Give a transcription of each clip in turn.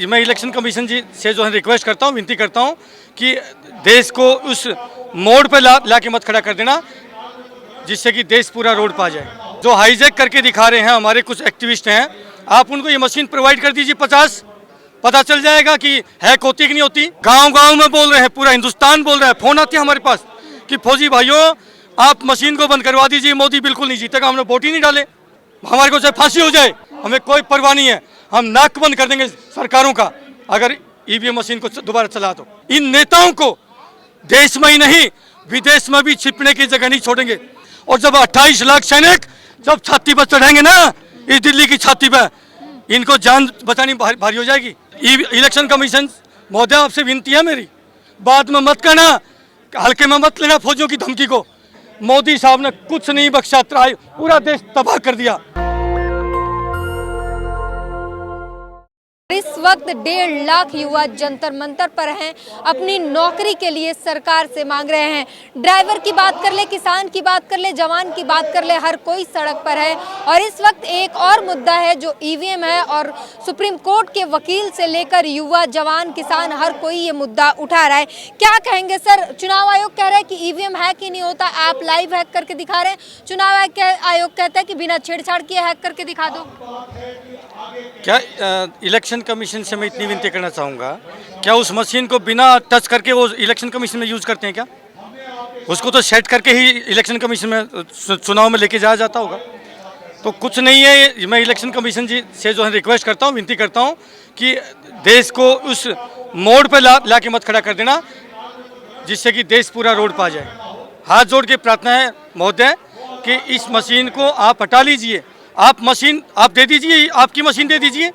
मैं election commission जी से जो है रिक्वेस्ट करता हूँ, विनती करता हूँ कि देश को उस मोड़ पर ला के मत खड़ा कर देना जिससे कि देश पूरा रोड पा जाए। जो हाईजैक करके दिखा रहे हैं हमारे कुछ एक्टिविस्ट हैं, आप उनको ये मशीन प्रोवाइड कर दीजिए 50, पता चल जाएगा कि हैक होती कि नहीं होती। गांव-गांव में बोल रहे हैं, पूरा हिंदुस्तान बोल रहा है, फोन आते हैं हमारे पास कि फौजी भाइयों आप मशीन को बंद करवा दीजिए, मोदी बिल्कुल नहीं जीतेगा, हमने वोट ही नहीं डाले, हमारे को चाहे फांसी हो जाए, हमें कोई परवाह नहीं है, हम नाक बंद कर देंगे सरकारों का अगर ईवीएम मशीन को दोबारा चला तो। इन नेताओं को देश में ही नहीं विदेश में भी छिपने की जगह नहीं छोड़ेंगे। और जब 28 लाख सैनिक जब छाती पर चढ़ेंगे ना, इस दिल्ली की छाती पर, इनको जान बचानी भारी हो जाएगी। इलेक्शन कमीशन महोदय आपसे विनती है मेरी, बाद में मत करना, हल्के में मत लेना फौजियों की धमकी को। मोदी साहब ने कुछ नहीं बख्शा, पूरा देश तबाह कर दिया। इस वक्त 1.5 लाख युवा जंतर मंतर पर हैं, अपनी नौकरी के लिए सरकार से मांग रहे हैं। ड्राइवर की बात कर ले, किसान की बात कर ले, जवान की बात कर ले, हर कोई सड़क पर है। और इस वक्त एक और मुद्दा है जो ईवीएम है, और सुप्रीम कोर्ट के वकील से लेकर युवा, जवान, किसान, हर कोई ये मुद्दा उठा रहा है। क्या कहेंगे सर? चुनाव आयोग कह रहा है कि ईवीएम हैक ही नहीं होता, आप लाइव हैक करके दिखा रहे हैं। चुनाव आयोग कहता है कि बिना छेड़छाड़ किए हैक करके दिखा दो। क्या इलेक्शन कमीशन से मैं इतनी विनती करना चाहूँगा, क्या उस मशीन को बिना टच करके वो इलेक्शन कमीशन में यूज़ करते हैं क्या? उसको तो सेट करके ही इलेक्शन कमीशन में चुनाव में लेके जाया जाता होगा। तो कुछ नहीं है, मैं इलेक्शन कमीशन जी से जो है रिक्वेस्ट करता हूँ, विनती करता हूँ कि देश को उस मोड़ पर ला के मत खड़ा कर देना जिससे कि देश पूरा रोड पा जाए। हाथ जोड़ के प्रार्थना है महोदय कि इस मशीन को आप हटा लीजिए, आप मशीन आप दे दीजिए, आपकी मशीन दे दीजिए।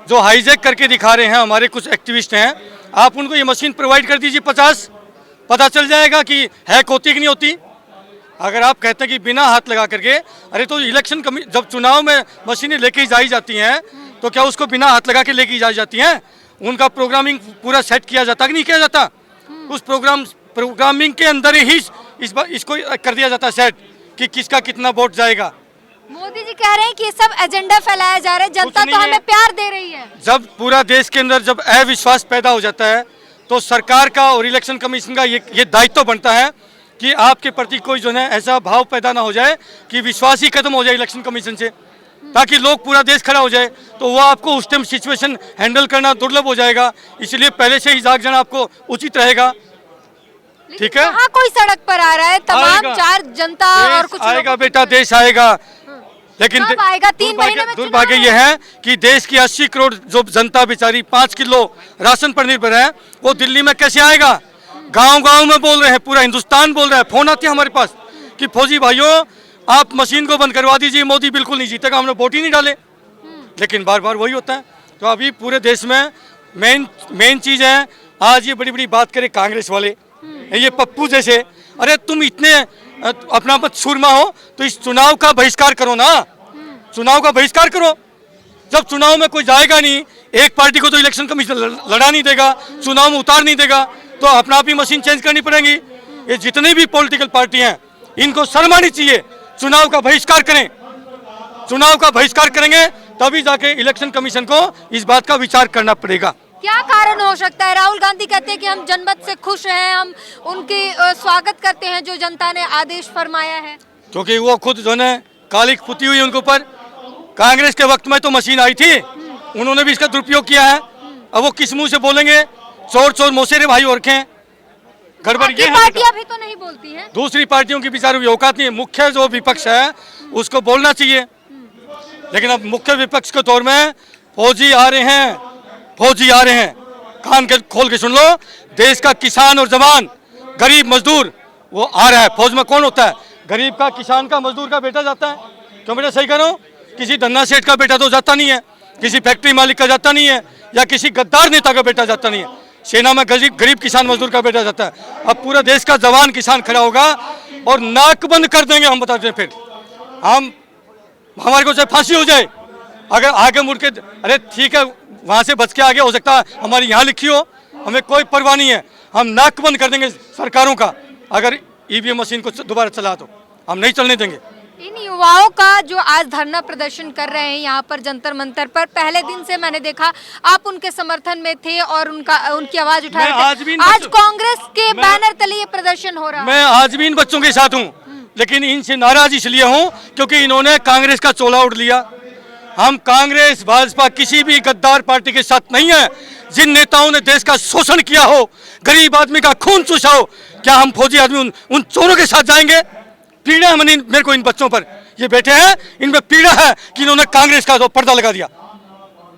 जो हाईजैक करके दिखा रहे हैं हमारे कुछ एक्टिविस्ट हैं, आप उनको ये मशीन प्रोवाइड कर दीजिए 50, पता चल जाएगा कि हैक होती कि नहीं होती। अगर आप कहते हैं कि बिना हाथ लगा करके, अरे तो इलेक्शन जब चुनाव में मशीनें लेके जाई जाती हैं तो क्या उसको बिना हाथ लगा के लेके जाई जाती हैं? उनका प्रोग्रामिंग पूरा सेट किया जाता कि नहीं किया जाता? उस प्रोग्रामिंग के अंदर ही इसको कर दिया जाता सेट कि किसका कितना वोट जाएगा। मोदी जी कह रहे हैं कि ये सब एजेंडा फैलाया जा रहा है, जनता तो हमें प्यार दे रही है। जब पूरा देश के अंदर जब अविश्वास पैदा हो जाता है तो सरकार का और इलेक्शन कमीशन का ये दायित्व बनता है कि आपके प्रति कोई जो है ऐसा भाव पैदा ना हो जाए कि विश्वास ही खत्म हो जाए इलेक्शन कमीशन से, ताकि लोग पूरा देश खड़ा हो जाए। तो वो आपको उस टाइम सिचुएशन हैंडल करना दुर्लभ हो जाएगा, इसलिए पहले से ही जाग जाना आपको उचित रहेगा। ठीक है, कहाँ कोई सड़क पर आ रहा है, तमाम चार जनता और कुछ आएगा बेटा, देश आएगा, लेकिन दुर्भाग्य यह है कि देश की 80 करोड़ जो जनता बेचारी 5 किलो राशन पर निर्भर है, वो दिल्ली में कैसे आएगा? गांव-गांव में बोल रहे हैं, पूरा हिंदुस्तान बोल रहा है, फोन आते हैं हमारे पास कि फौजी भाइयों आप मशीन को बंद करवा दीजिए, मोदी बिल्कुल नहीं जीतेगा, हमने वोट ही नहीं डाले। लेकिन बार बार वही होता है। तो अभी पूरे देश में मेन चीज है, आज ये बड़ी बड़ी बात करे कांग्रेस वाले, ये पप्पू जैसे, अरे तुम इतने अपना मत सूरमा हो तो इस चुनाव का बहिष्कार करो ना, चुनाव का बहिष्कार करो। जब चुनाव में कोई जाएगा नहीं, एक पार्टी को तो इलेक्शन कमीशन लड़ा नहीं देगा, चुनाव में उतार नहीं देगा, तो अपना आप ही मशीन चेंज करनी पड़ेगी। ये जितनी भी पॉलिटिकल पार्टी हैं इनको शर्म आनी चाहिए, चुनाव का बहिष्कार करें। चुनाव का बहिष्कार करेंगे तभी जाके इलेक्शन कमीशन को इस बात का विचार करना पड़ेगा। क्या कारण हो सकता है? राहुल गांधी कहते हैं कि हम जनमत से खुश हैं, हम उनकी स्वागत करते हैं जो जनता ने आदेश फरमाया है, क्योंकि वो खुद जो है कालिक पुती हुई उनके ऊपर। कांग्रेस के वक्त में तो मशीन आई थी, उन्होंने भी इसका दुरुपयोग किया है। अब वो किस मुंह से बोलेंगे? चोर चोर मोसेरे भाई और रखे गड़बड़। ये पार्टियां भी तो नहीं बोलती हैं, दूसरी पार्टियों की बेचारों की औकात नहीं है। मुख्य जो विपक्ष है उसको बोलना चाहिए, लेकिन अब मुख्य विपक्ष के तौर में फौजी आ रहे हैं, फौजी आ रहे हैं, कान के खोल के सुन लो। देश का किसान और जवान, गरीब मजदूर वो आ रहा है। फौज में कौन होता है? गरीब का, किसान का, मजदूर का बेटा जाता है। क्यों बेटा? सही कह रहा हूँ, किसी धन्ना सेठ का बेटा तो जाता नहीं है, किसी फैक्ट्री मालिक का जाता नहीं है, या किसी गद्दार नेता का बेटा जाता नहीं है। सेना में गरीब किसान मजदूर का बेटा जाता है। अब पूरा देश का जवान किसान खड़ा होगा और नाक बंद कर देंगे हम, बताते हैं फिर हम, हमारे को चाहे फांसी हो जाए अगर आगे मुड़ के, अरे ठीक है वहाँ से बच के आगे हो सकता है हमारी यहाँ लिखी हो, हमें कोई परवाह नहीं है, हम नाक बंद कर देंगे सरकारों का अगर ईवीएम मशीन को दोबारा चला तो हम नहीं चलने देंगे। इन युवाओं का जो आज धरना प्रदर्शन कर रहे हैं यहाँ पर जंतर मंतर पर, पहले दिन से मैंने देखा आप उनके समर्थन में थे और उनकी आवाज उठा रहे थे। आज कांग्रेस के बैनर तले ये प्रदर्शन हो रहा है। मैं आज भी इन बच्चों के साथ हूँ, लेकिन इनसे नाराज इसलिए हूँ क्योंकि इन्होंने कांग्रेस का चोला उड़ लिया। हम कांग्रेस भाजपा किसी भी गद्दार पार्टी के साथ नहीं है। जिन नेताओं ने देश का शोषण किया हो, गरीब आदमी का खून चूसा हो, क्या हम फौजी आदमी उन चोरों के साथ जाएंगे? पीड़ा है मेरे को इन बच्चों पर, ये बैठे हैं, इनमें पीड़ा है कि इन्होंने कांग्रेस का पर्दा लगा दिया।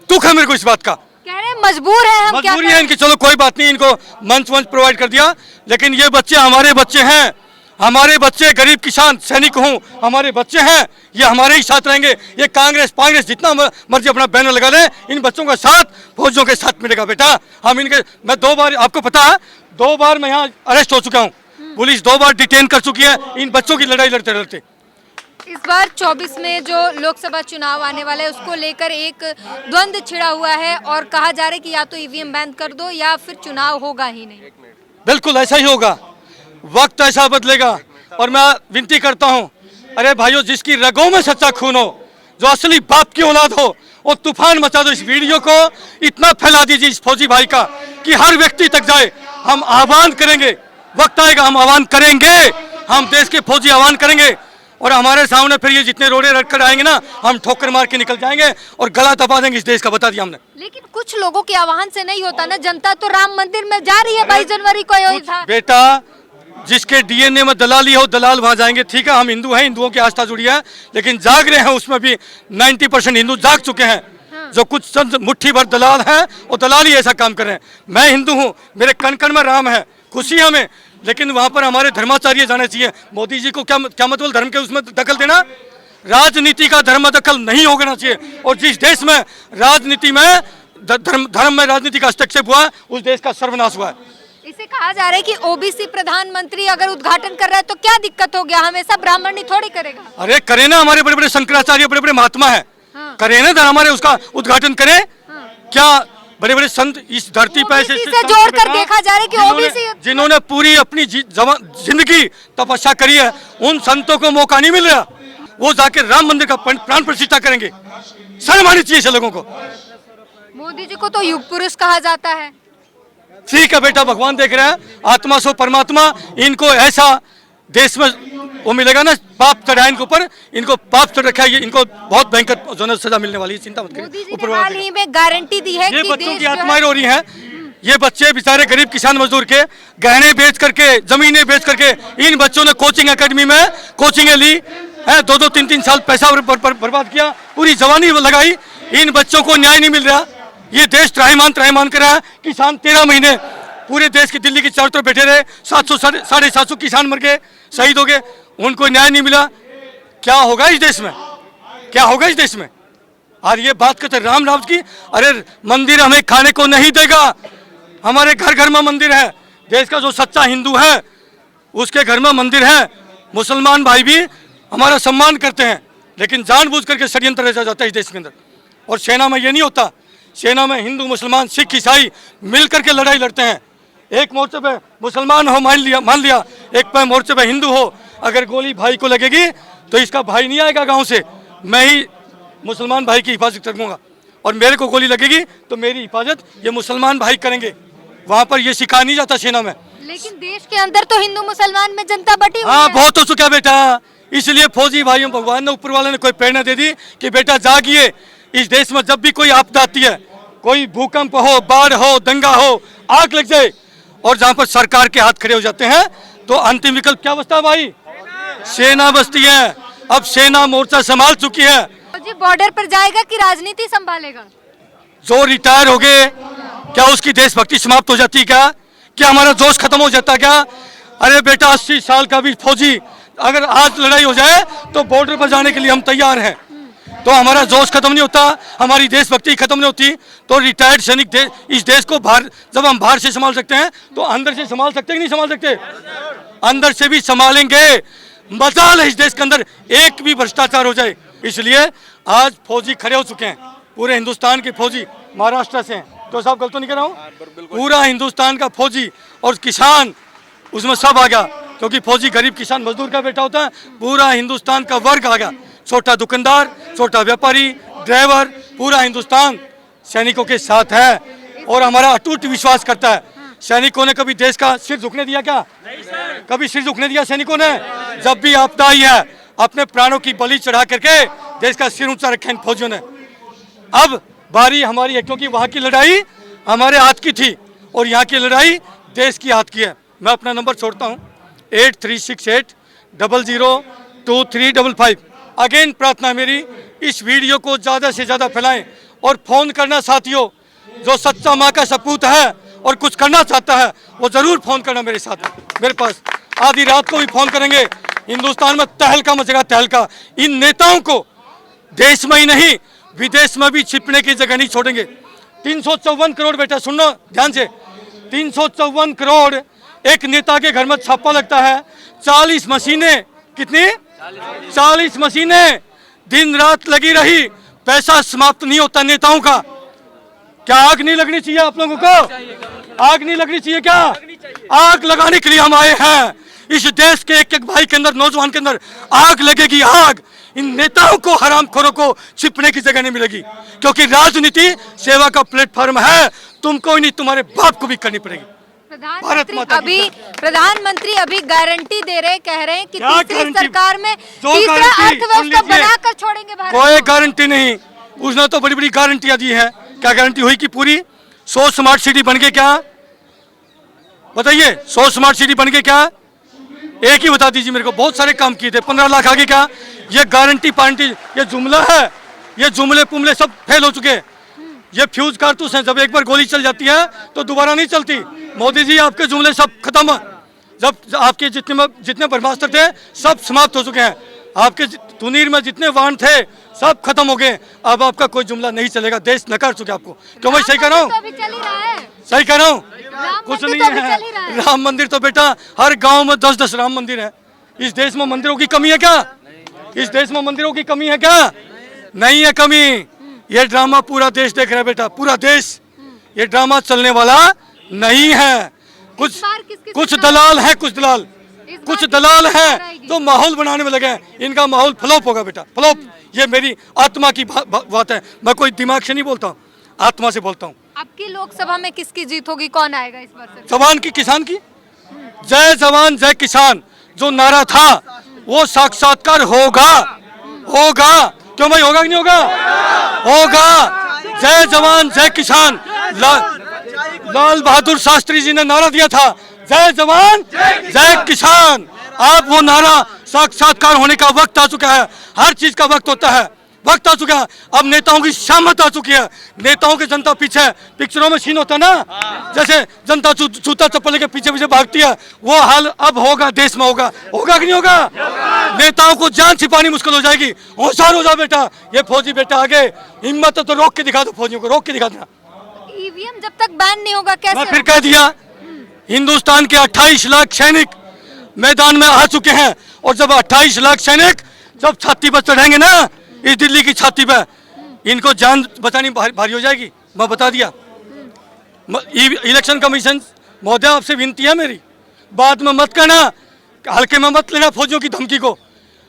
दुख है मेरे को इस बात का। कह रहे हैं मजबूर है हम, मजबूरी है इनकी। चलो कोई बात नहीं, इनको मंच प्रोवाइड कर दिया, लेकिन ये बच्चे हमारे बच्चे हैं। हमारे बच्चे गरीब किसान सैनिक हूँ, हमारे बच्चे हैं, ये हमारे ही साथ रहेंगे। ये कांग्रेस जितना मर्जी अपना बैनर लगा ले, इन बच्चों का साथ फौजियों के साथ मिलेगा बेटा। हम इनके, मैं 2 बार, आपको पता है 2 बार मैं यहाँ अरेस्ट हो चुका हूँ, पुलिस 2 बार डिटेन कर चुकी है इन बच्चों की लड़ाई लड़ते लड़ते। इस बार 24 में जो लोकसभा चुनाव आने वाला है उसको लेकर एक द्वंद्व छिड़ा हुआ है और कहा जा रहा है कि या तो ईवीएम बैन कर दो या फिर चुनाव होगा ही नहीं। बिल्कुल ऐसा ही होगा, वक्त ऐसा बदलेगा। और मैं विनती करता हूं, अरे भाइयों, जिसकी रगों में सच्चा खून हो, जो असली बाप की औलाद हो, वो तूफान मचा दो। इस वीडियो को इतना फैला दीजिए इस फौजी भाई का कि हर व्यक्ति तक जाए। हम आह्वान करेंगे, वक्त आएगा हम आह्वान करेंगे, हम देश के फौजी आह्वान करेंगे और हमारे सामने फिर ये जितने रोड़े रखकर आएंगे ना, हम ठोकर मार के निकल जाएंगे और गला दबा देंगे इस देश का, बता दिया हमने। लेकिन कुछ लोगों के आह्वान से नहीं होता ना, जनता तो राम मंदिर में जा रही है। 22 जनवरी को यही था बेटा, जिसके डीएनए में दलाली हो, दलाल वहां जाएंगे। ठीक है, हम हिंदू हैं, हिंदुओं की आस्था जुड़ी है, लेकिन जाग रहे हैं, उसमें भी 90% हिंदू जाग चुके हैं। हाँ। जो कुछ चंद मुट्ठी भर दलाल हैं, वो दलाल ही ऐसा काम कर रहे हैं। मैं हिंदू हूँ, मेरे कण कण में राम है, खुशी हमें, लेकिन वहां पर हमारे धर्माचार्य जाने चाहिए। मोदी जी को क्या मतलब धर्म के उसमें दखल देना? राजनीति का धर्म दखल नहीं होना चाहिए। और जिस देश में राजनीति में धर्म में राजनीति का हस्तक्षेप हुआ, उस देश का सर्वनाश हुआ है। इसे कहा जा रहा है कि ओबीसी प्रधानमंत्री अगर उद्घाटन कर रहा है तो क्या दिक्कत हो गया, हमेशा ब्राह्मण ही थोड़ी करेगा। अरे करे ना, हमारे बड़े बड़े शंकराचार्य, बड़े बड़े महात्मा है। हाँ। करे ना, हमारे उसका उद्घाटन करे। हाँ। क्या बड़े बड़े संत इस धरती पर ऐसे जोड़कर देखा जा रहा है कि ओबीसी जिन्होंने पूरी अपनी जिंदगी तपस्या करी है, उन संतों को मौका नहीं मिल रहा। वो जाके राम मंदिर का प्राण प्रतिष्ठा करेंगे। शर्म आनी चाहिए लोगों को। मोदी जी को तो युग पुरुष कहा जाता है। ठीक है बेटा, भगवान देख रहा है, आत्मा सो परमात्मा। इनको ऐसा देश में वो मिलेगा ना, पाप चढ़ा इनके ऊपर, इनको पाप चढ़ रखा है, ये इनको बहुत भयंकर जनरल सजा मिलने वाली है, चिंता मत करिए। हाल ही में गारंटी दी है ये कि बच्चों की आत्माएं रो रही हैं। ये बच्चे बेचारे गरीब किसान मजदूर के गहने बेच करके, जमीनें बेच करके, इन बच्चों ने कोचिंग एकेडमी में कोचिंगें ली है, 2-2, 3-3 साल पैसा बर्बाद किया, पूरी जवानी लगाई। इन बच्चों को न्याय नहीं मिल रहा। ये देश त्राहिमाम कर रहा है। किसान 13 महीने पूरे देश की दिल्ली की चारों तरफ बैठे रहे, 700-750 किसान मर गए, शहीद हो गए, उनको न्याय नहीं मिला। क्या होगा इस देश में? क्या होगा इस देश में? और ये बात करते राम की, अरे मंदिर हमें खाने को नहीं देगा। हमारे घर घर में मंदिर है। देश का जो सच्चा हिंदू है उसके घर में मंदिर है। मुसलमान भाई भी हमारा सम्मान करते हैं, लेकिन जानबूझ करके षड्यंत्र रचा जाता है इस देश के अंदर। और सेना में ये नहीं होता। सेना में हिंदू मुसलमान सिख ईसाई मिल करके लड़ाई लड़ते हैं। एक मोर्चे पे मुसलमान हो मान लिया, एक पे मोर्चे पे हिंदू हो। अगर गोली भाई को लगेगी तो इसका भाई नहीं आएगा गांव से, मैं ही मुसलमान भाई की हिफाजत करूंगा। और मेरे को गोली लगेगी तो मेरी हिफाजत ये मुसलमान भाई करेंगे। वहां पर ये सिखा नहीं जाता सेना में। लेकिन देश के अंदर तो हिंदू मुसलमान में जनता बटी हुई है। हाँ, बहुत हो चुका बेटा। इसलिए फौजी भाइयों, भगवान ने, ऊपर वाले ने कोई प्रेरणा दे दी कि बेटा जागिए। इस देश में जब भी कोई आपदा आती है, कोई भूकंप हो, बाढ़ हो, दंगा हो, आग लग जाए, और जहां पर सरकार के हाथ खड़े हो जाते हैं, तो अंतिम विकल्प क्या बचता है भाई? सेना बचती है। अब सेना मोर्चा संभाल चुकी है। जी बॉर्डर पर जाएगा कि राजनीति संभालेगा? जो रिटायर हो गए, क्या उसकी देशभक्ति समाप्त हो जाती है? क्या हमारा जोश खत्म हो जाता है क्या? अरे बेटा, 80 साल का भी फौजी अगर आज लड़ाई हो जाए तो बॉर्डर पर जाने के लिए हम तैयार हैं। तो हमारा जोश खत्म नहीं होता, हमारी देशभक्ति खत्म नहीं होती। तो रिटायर्ड सैनिक इस देश को बाहर, जब हम बाहर से संभाल सकते हैं तो अंदर से संभाल सकते हैं कि नहीं संभाल सकते? अंदर से भी संभालेंगे। मजाल है इस देश के अंदर एक भी भ्रष्टाचार हो जाए। इसलिए आज फौजी खड़े हो चुके हैं। पूरे हिंदुस्तान के फौजी महाराष्ट्र से हैं, तो साहब गलत तो नहीं कह रहा हूँ? पूरा हिंदुस्तान का फौजी और किसान उसमें सब आ गया। क्योंकि फौजी गरीब किसान मजदूर का बेटा होता है। पूरा हिंदुस्तान का वर्ग आ गया, छोटा दुकानदार, छोटा व्यापारी, ड्राइवर, पूरा हिंदुस्तान सैनिकों के साथ है और हमारा अटूट विश्वास करता है। सैनिकों ने कभी देश का सिर झुकने दिया क्या? कभी सिर झुकने दिया सैनिकों ने? जब भी आपदा आई है अपने प्राणों की बलि चढ़ा करके देश का सिर ऊंचा रखा इन फौजियों ने। अब बारी हमारी है, क्योंकि वहां की लड़ाई हमारे हाथ की थी और यहाँ की लड़ाई देश की हाथ की है। मैं अपना नंबर छोड़ता हूँ 8368002355। अगेन प्रार्थना मेरी, इस वीडियो को ज़्यादा से ज़्यादा फैलाएं और फ़ोन करना साथियों, जो सच्चा माँ का सपूत है और कुछ करना चाहता है वो ज़रूर फ़ोन करना मेरे साथ, मेरे पास। आधी रात को भी फ़ोन करेंगे। हिंदुस्तान में तहलका मचेगा, तहलका। इन नेताओं को देश में ही नहीं विदेश में भी छिपने की जगह नहीं छोड़ेंगे। 354 करोड़, बेटा सुनो ध्यान से, 354 करोड़ एक नेता के घर में छापा लगता है। 40 मशीनें, कितनी? 40 मशीनें दिन रात लगी रही, पैसा समाप्त नहीं होता नेताओं का। क्या आग नहीं लगनी चाहिए आप लोगों को? आग नहीं लगनी चाहिए क्या? आग लगाने के लिए हम आए हैं। इस देश के एक एक भाई के अंदर, नौजवान के अंदर आग लगेगी, आग। इन नेताओं को, हरामखोरों को छिपने की जगह नहीं मिलेगी, क्योंकि राजनीति सेवा का प्लेटफॉर्म है। तुमको ही नहीं, तुम्हारे बाप को भी करनी पड़ेगी। प्रधानमंत्री अभी गारंटी दे रहे, कह रहे हैं कि तीसरी सरकार में जो तीसरा अर्थव्यवस्था बनाकर छोड़ेंगे भारत। कोई गारंटी नहीं, उसने तो बड़ी बड़ी गारंटियां दी है। क्या गारंटी हुई कि पूरी 100 स्मार्ट सिटी बन गए? क्या बताइए, 100 स्मार्ट सिटी बन गए क्या? एक ही बता दीजिए मेरे को। बहुत सारे काम किए थे, 15 लाख आगे क्या? ये गारंटी पार्टी, ये जुमला है, ये जुमले पुमले सब फेल हो चुके हैं। ये फ्यूज कारतूस हैं, जब एक बार गोली चल जाती है तो दोबारा नहीं चलती। मोदी जी आपके जुमले सब खत्म, जब आपके जितने ब्रह्मास्त्र थे सब समाप्त हो चुके हैं। आपके तुनीर में जितने वाहन थे सब खत्म हो गए। अब आपका कोई जुमला नहीं चलेगा, देश नकार चुके आपको। क्यों मैं सही कर रहा हूँ? सही कर रहा हूँ? कुछ नहीं है। राम मंदिर तो बेटा हर गांव में 10-10 राम मंदिर है। इस देश में मंदिरों की कमी है क्या? इस देश में मंदिरों की कमी है क्या? नहीं है कमी। ये ड्रामा पूरा देश देख रहा है बेटा, पूरा देश। ये ड्रामा चलने वाला नहीं है। कुछ दलाल है, कुछ दलाल है जो माहौल बनाने में लगे हैं। इनका माहौल फ्लॉप होगा बेटा, फ्लॉप। ये मेरी आत्मा की बात है, मैं कोई दिमाग से नहीं बोलता हूँ, आत्मा से बोलता हूँ। आपकी लोकसभा में किसकी जीत होगी, कौन आएगा इस बार? जवान की, किसान की। जय जवान जय किसान जो नारा था वो साक्षात्कार होगा, होगा। क्यों भाई, होगा कि नहीं होगा? होगा। जय जवान जय किसान, लाल बहादुर शास्त्री जी ने नारा दिया था, जय जवान जय किसान। अब वो नारा साक्षात्कार होने का वक्त आ चुका है। हर चीज का वक्त होता है, वक्त आ चुका है। अब नेताओं की शामत आ चुकी है। नेताओं के जनता पीछे, पिक्चरों में सीन होता है ना, जैसे जनता जूता चप्पल लेके पीछे पीछे भागती है, वो हाल अब होगा, देश में होगा। होगा कि नहीं होगा? नेताओं को जान छिपानी मुश्किल हो जाएगी। होशियार हो जाओ बेटा। ये फौजी बेटा आगे हिम्मत है तो रोक के दिखा दो, फौजियों को रोक के दिखा देना। ईवीएम जब तक बैन नहीं होगा कैसे? मैं फिर कह दिया, हिंदुस्तान के 28 लाख सैनिक मैदान में आ चुके हैं, और जब 28 लाख सैनिक जब छाती पर चढ़ेंगे ना, इस दिल्ली की छाती पे, इनको जान बचानी भारी हो जाएगी। मैं बता दिया। इलेक्शन कमीशन महोदय आपसे विनती है मेरी, बाद में मत करना, हल्के में मत लेना फौजियों की धमकी को।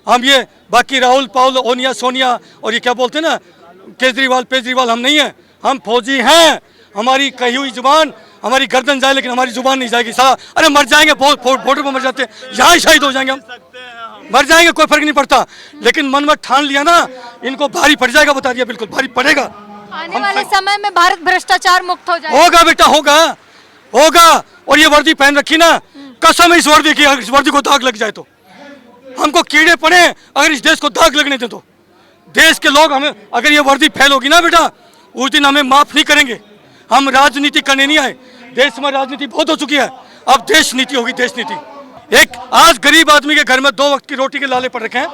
हम ये बाकी राहुल पाउल ओनिया सोनिया और ये क्या बोलते हैं ना, केजरीवाल हम नहीं है, हम फौजी हैं। हमारी कही हुई जुबान, हमारी गर्दन जाए लेकिन हमारी जुबान नहीं जाएगी। साला अरे मर जाएंगे, बॉर्डर पर मर जाते हैं, यहाँ ही शहीद हो जाएंगे हम, मर जाएंगे, कोई फर्क नहीं पड़ता। लेकिन मन में ठान लिया ना, इनको भारी पड़ जाएगा, बता दिया, बिल्कुल भारी पड़ेगा। आने वाले समय में भारत भ्रष्टाचार मुक्त हो जाएगा। होगा बेटा, होगा, होगा। और ये वर्दी पहन रखी ना, कसम इस वर्दी की, अगर इस वर्दी को दाग लग जाए तो हमको कीड़े पड़े, अगर इस देश को दाग लगने दे तो देश के लोग हमें, अगर ये वर्दी फैल होगी ना बेटा, उस दिन हमें माफ नहीं करेंगे। हम राजनीति करने नहीं आए, देश में राजनीति बहुत हो चुकी है, अब देश नीति होगी, देश नीति। एक आज गरीब आदमी के घर में 2 वक्त की रोटी के लाले पड़ रखे हैं।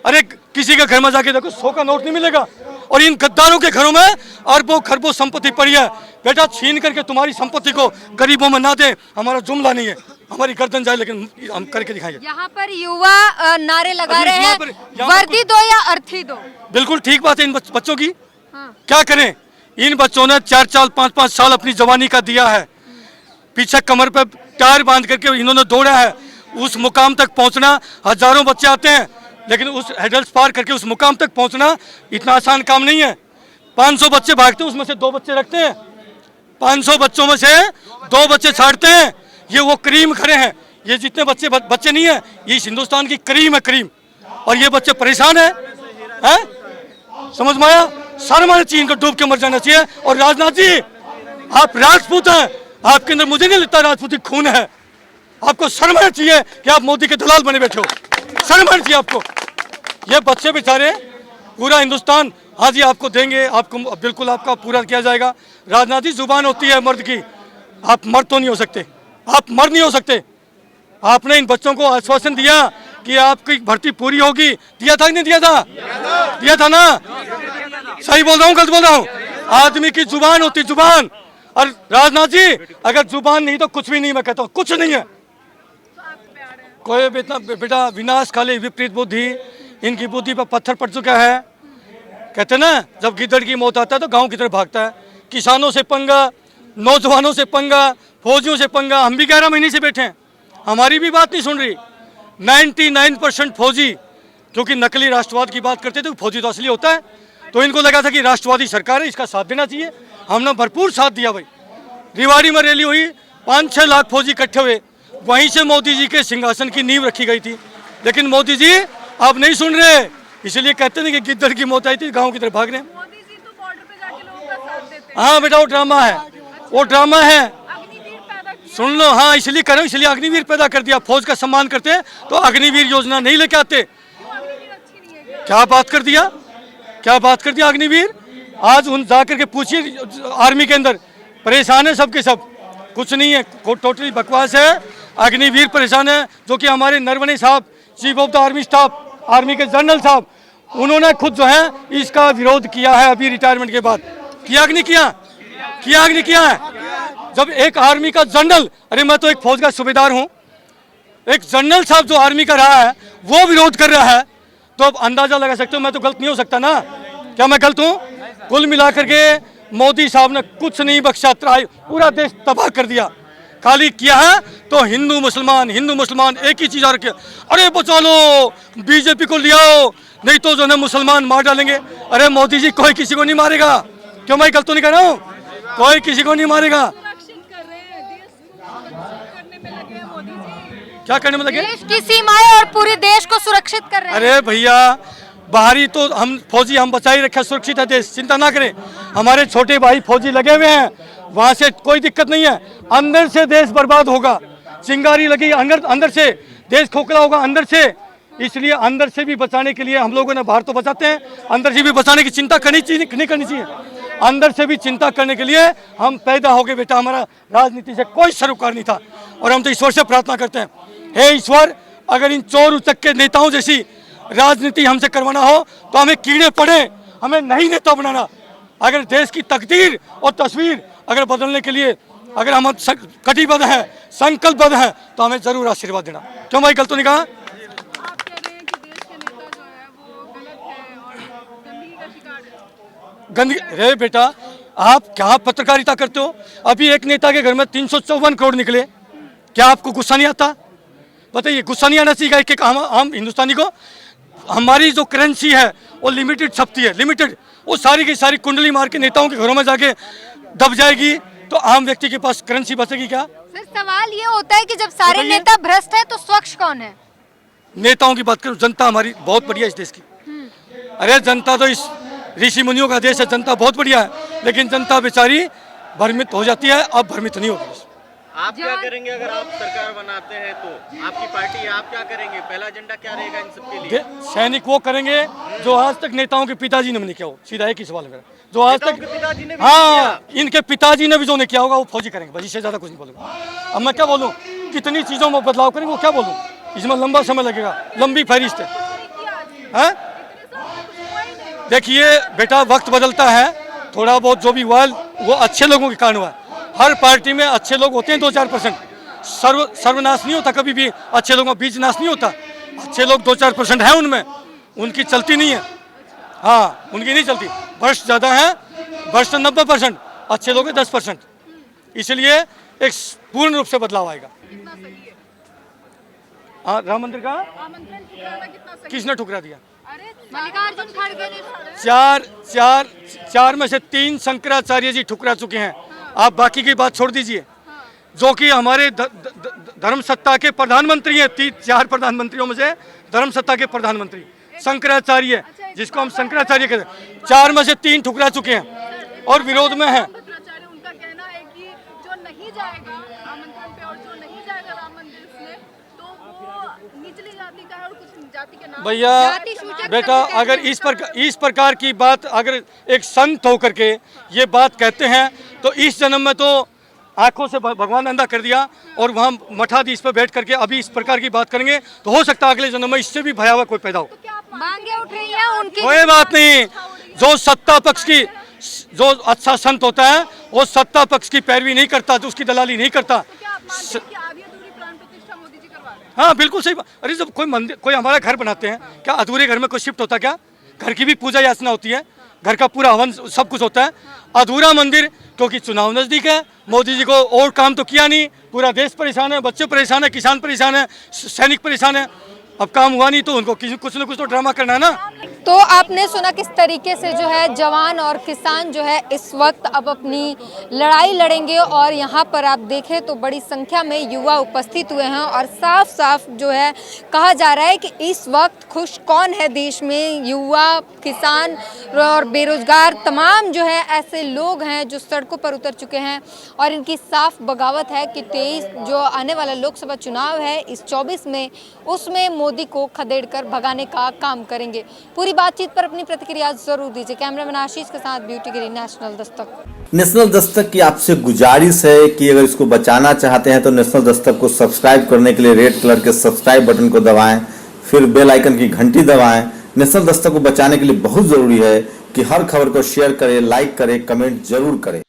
अरे किसी के घर में जाके देखो 100 का नोट नहीं मिलेगा, और इन गद्दारों के घरों में अरबों खरबों संपत्ति पड़ी है। बेटा छीन करके तुम्हारी संपत्ति को गरीबों में ना दे, हमारा जुमला नहीं है, हमारी गर्दन जाए लेकिन हम करके दिखाएंगे। यहाँ पर युवा नारे लगा रहे हैं, वर्दी दो या अर्थी दो। बिल्कुल ठीक बात है। इन बच्चों की क्या करें? इन बच्चों ने 4 साल 5 साल अपनी जवानी का दिया है, पीछे कमर पे टायर बांध करके इन्होंने दौड़ा है, उस मुकाम तक पहुंचना, हजारों बच्चे आते हैं, लेकिन उस हेडल्स पार करके उस मुकाम तक पहुंचना इतना आसान काम नहीं है। 500 बच्चे भागते हैं, उसमें से 2 बच्चे रखते हैं, 500 बच्चों में से 2 बच्चे छाड़ते हैं। ये वो करीम खड़े हैं, ये जितने बच्चे नहीं है, ये इस हिंदुस्तान की करीम है, करीम। और ये बच्चे परेशान है? समझ में आया? सारे हमारे चीन को डूब के मर जाना चाहिए। और राजनाथ जी, आप राजपूत हैं, आपके अंदर मुझे नहीं लगता राजपूती खून है। आपको शर्म आना चाहिए कि आप मोदी के दलाल बने बैठे हो, शर्म आना चाहिए आपको। ये बच्चे बेचारे, पूरा हिंदुस्तान, हाँ जी आपको देंगे, आपको बिल्कुल आपका पूरा किया जाएगा। राजनाथ जी, जुबान होती है मर्द की, आप मर्द तो नहीं हो सकते, आप मर्द नहीं हो सकते। आपने इन बच्चों को आश्वासन दिया कि आपकी भर्ती पूरी होगी, दिया था कि नहीं दिया था? दिया था ना? सही बोल रहा हूँ, गलत बोल रहा हूँ? आदमी की जुबान होती, जुबान। और राजनाथ जी, अगर जुबान नहीं तो कुछ भी नहीं, मैं कहता हूँ कुछ नहीं है। कोई बेटा विनाश काले विपरीत बुद्धि, इनकी बुद्धि पर पत्थर पड़ चुका है। कहते ना, जब गिद्दड़ की मौत आता है तो गांव की तरफ भागता है। किसानों से पंगा, नौजवानों से पंगा, फौजियों से पंगा। हम भी 11 महीने से बैठे हैं, हमारी भी बात नहीं सुन रही। 99% फौजी, क्योंकि नकली राष्ट्रवाद की बात करते थे, फौजी तो असली होता है, तो इनको लगा था कि राष्ट्रवादी सरकार है, इसका साथ देना चाहिए। हमने भरपूर साथ दिया भाई। रिवाड़ी में रैली हुई, 5-6 लाख फौजी इकट्ठे हुए, वहीं से मोदी जी के सिंहासन की नींव रखी गई थी। लेकिन मोदी जी अब नहीं सुन रहे, इसलिए कहते नहीं कि गिद्दड़ की मौत आई थी, गाँव की तरफ भाग रहे हैं। मोदी जी तो बॉर्डर पे जाके लोगों का साथ देते हैं। हाँ बेटा, वो ड्रामा है, वो ड्रामा है। अग्निवीर पैदा किया। सुन लो, हाँ इसलिए करो, इसलिए अग्निवीर पैदा कर दिया। फौज का सम्मान करते तो अग्निवीर योजना नहीं लेके आते। अग्निवीर अच्छी नहीं है क्या? क्या बात कर दिया, क्या बात कर दिया अग्निवीर। आज उन जा करके पूछिए, आर्मी के अंदर परेशान है सबके सब, कुछ नहीं है, टोटली बकवास है। अग्निवीर परेशान है, जो कि हमारे नरवणे साहब, chief of the army staff, army के जनरल साहब, उन्होंने खुद जो है इसका विरोध किया है अभी रिटायरमेंट के बाद। किया कि नहीं किया? किया कि नहीं किया है? जब एक आर्मी का जनरल, अरे मैं तो एक फौज का सूबेदार हूँ, एक जनरल साहब जो आर्मी का रहा है वो विरोध कर रहा है, तो अब अंदाजा लगा सकते हो मैं तो गलत नहीं हो सकता ना। क्या मैं गलत हूँ? कुल मिलाकर के मोदी साहब ने कुछ नहीं बख्शा, पूरा देश तबाह कर दिया। खाली किया है तो हिंदू मुसलमान एक ही चीज आ रखी है, अरे बचा लो, बीजेपी को ले आओ, नहीं तो जो है मुसलमान मार डालेंगे। अरे मोदी जी, कोई किसी को नहीं मारेगा। क्यों मैं गलत तो नहीं कर रहा हूँ? कोई किसी को नहीं मारेगा। सुरक्षित कर रहे हैं, देश को सुरक्षित करने में लगे हैं मोदी जी। क्या करने में लगे? देश की सीमाएं और पूरे देश को सुरक्षित कर रहे हैं। अरे भैया, बाहरी तो हम फौजी हम बचा ही रखे, सुरक्षित है देश, चिंता ना करें। हमारे छोटे भाई फौजी लगे हुए हैं, वहां से कोई दिक्कत नहीं है। अंदर से देश बर्बाद होगा, चिंगारी लगी अंदर से, देश खोखला होगा अंदर से। इसलिए अंदर से भी बचाने के लिए हम लोगों ने, बाहर तो बचाते हैं, अंदर से भी बचाने की चिंता करनी चाहिए, नहीं करनी चाहिए? अंदर से भी चिंता करने के लिए हम पैदा हो गए बेटा। हमारा राजनीति से कोई सरोकार नहीं था, और हम तो ईश्वर से प्रार्थना करते हैं, हे ईश्वर, अगर इन चोर उचक्के नेताओं जैसी राजनीति हमसे करवाना हो तो हमें कीड़े पड़े, हमें नहीं नेता बनाना। अगर देश की तकदीर और तस्वीर अगर बदलने के लिए अगर हम कटिबद्ध हैं, संकल्पबद्ध हैं, तो हमें जरूर आशीर्वाद देना। क्यों भाई, गलत तो नहीं कहा? आप कह रहे हैं कि देश के नेता जो है वो गलत है और गंदगी का शिकार है। गंदगी? अरे बेटा, आप क्या पत्रकारिता करते हो? अभी एक नेता के घर में 354 करोड़ निकले, क्या आपको गुस्सा नहीं आता? बताइए, गुस्सा नहीं आना चाहिए कि हम हिंदुस्तानी को? हमारी जो करेंसी है वो लिमिटेड छपती है, लिमिटेड, वो सारी की सारी कुंडली मार के नेताओं के घरों में जाके दब जाएगी, तो आम व्यक्ति के पास करेंसी बचेगी क्या? सर, सवाल ये होता है कि जब सारे बताइए। नेता भ्रष्ट है तो स्वच्छ कौन है? नेताओं की बात करो, जनता हमारी बहुत बढ़िया है इस देश की। अरे जनता तो इस ऋषि मुनियों का देश है, जनता बहुत बढ़िया है, लेकिन जनता बेचारी भ्रमित हो जाती है, अब भ्रमित नहीं होगी। आप क्या करेंगे अगर आप सरकार बनाते हैं तो? आपकी पार्टी, आप क्या करेंगे? पहला एजेंडा क्या रहेगा इन सबके लिए? सैनिक वो करेंगे जो आज तक नेताओं के पिताजी ने भी नहीं किया हो। सीधा एक ही सवाल है मेरा, जो आज नेताओं तक, के पिताजी ने भी हाँ, इनके पिताजी ने भी जो नहीं किया होगा वो फौजी करेंगे, बस इससे ज्यादा कुछ नहीं बोलूंगा। अब मैं क्या बोलूँ, कितनी चीजों में बदलाव करेंगे वो क्या बोलूँ, इसमें लंबा समय लगेगा, लंबी फहरिस्त है। देखिए बेटा, वक्त बदलता है, थोड़ा बहुत जो भी हुआ वो अच्छे लोगों के कारण हुआ। हर पार्टी में अच्छे लोग होते हैं 2-4%, सर्वनाश नहीं होता कभी भी, अच्छे लोगों का बीज नाश नहीं होता। अच्छे लोग 2-4% हैं उनमें, उनकी चलती नहीं है, हाँ उनकी नहीं चलती। भ्रष्ट ज़्यादा है, भ्रष्ट 90%, अच्छे लोग 10%। इसलिए एक पूर्ण रूप से बदलाव आएगा। राम मंदिर का आमंत्रण ठुकराना कितना सही? किसने ठुकरा दिया? अरे मल्लिकार्जुन खड़गे ने चार में से 3 शंकराचार्य जी ठुकरा चुके हैं। आप बाकी की बात छोड़ दीजिए, जो कि हमारे धर्म सत्ता के प्रधानमंत्री हैं। 4 प्रधानमंत्रियों में से धर्म सत्ता के प्रधानमंत्री शंकराचार्य, जिसको हम शंकराचार्य कहते हैं, 4 में से 3 ठुकरा चुके हैं और विरोध में हैं। भट्टाचार्य उनका कहना है कि जो नहीं जाएगा आमंत्रण पे और जो नहीं जाएगा राम मंदिर में तो वो निचली जाति का है और कुछ जाति के नाम भैया जाति सूचक बेटा, करके अगर इस प्रकार की बात अगर एक संत होकर के ये बात कहते हैं तो इस जन्म में तो आंखों से भगवान अंधा कर दिया और वहाँ मठाधीश पर बैठ करके अभी इस प्रकार की बात करेंगे तो हो सकता है अगले जन्म में इससे भी भयावह कोई पैदा हो। मांगे उठ रही हैं उनकी। कोई बात नहीं, जो सत्ता पक्ष की जो अच्छा संत होता है वो सत्ता पक्ष की पैरवी नहीं करता, तो उसकी दलाली नहीं करता। क्या आप मानते हैं कि आधी अधूरी प्राण प्रतिष्ठा मोदी जी करवा रहे हैं? हाँ बिल्कुल सही। अरे जब कोई मंदिर, कोई हमारा घर बनाते हैं, क्या अधूरे घर में कोई शिफ्ट होता? क्या घर की भी पूजा याचना होती है, घर का पूरा हवन सब कुछ होता है। अधूरा मंदिर क्योंकि चुनाव नजदीक है, मोदी जी को और काम तो किया नहीं, पूरा देश परेशान है, बच्चे परेशान है, किसान परेशान है, सैनिक परेशान है, अब काम हुआ नहीं तो उनको कुछ न कुछ तो ड्रामा करना है ना। तो आपने सुना किस तरीके से जो है जवान और किसान जो है इस वक्त अब अपनी लड़ाई लड़ेंगे और यहाँ पर आप देखें तो बड़ी संख्या में युवा उपस्थित हुए हैं और साफ साफ जो है कहा जा रहा है कि इस वक्त खुश कौन है देश में, युवा, किसान और बेरोजगार तमाम जो है ऐसे लोग हैं जो सड़कों पर उतर चुके हैं और इनकी साफ बगावत है कि 23 जो आने वाला लोकसभा चुनाव है इस 24 में उसमें मोदी को खदेड़ कर भगाने का काम करेंगे। पूरी बातचीत पर अपनी प्रतिक्रिया जरूर दीजिए। कैमरामैन आशीष के साथ ब्यूटी गिरी, नेशनल दस्तक। नेशनल दस्तक की आपसे गुजारिश है कि अगर इसको बचाना चाहते हैं तो नेशनल दस्तक को सब्सक्राइब करने के लिए रेड कलर के सब्सक्राइब बटन को दबाएं, फिर बेल आइकन की घंटी दबाएं। नेशनल दस्तक को बचाने के लिए बहुत जरूरी है कि हर खबर को शेयर करें, लाइक करें, कमेंट जरूर करें।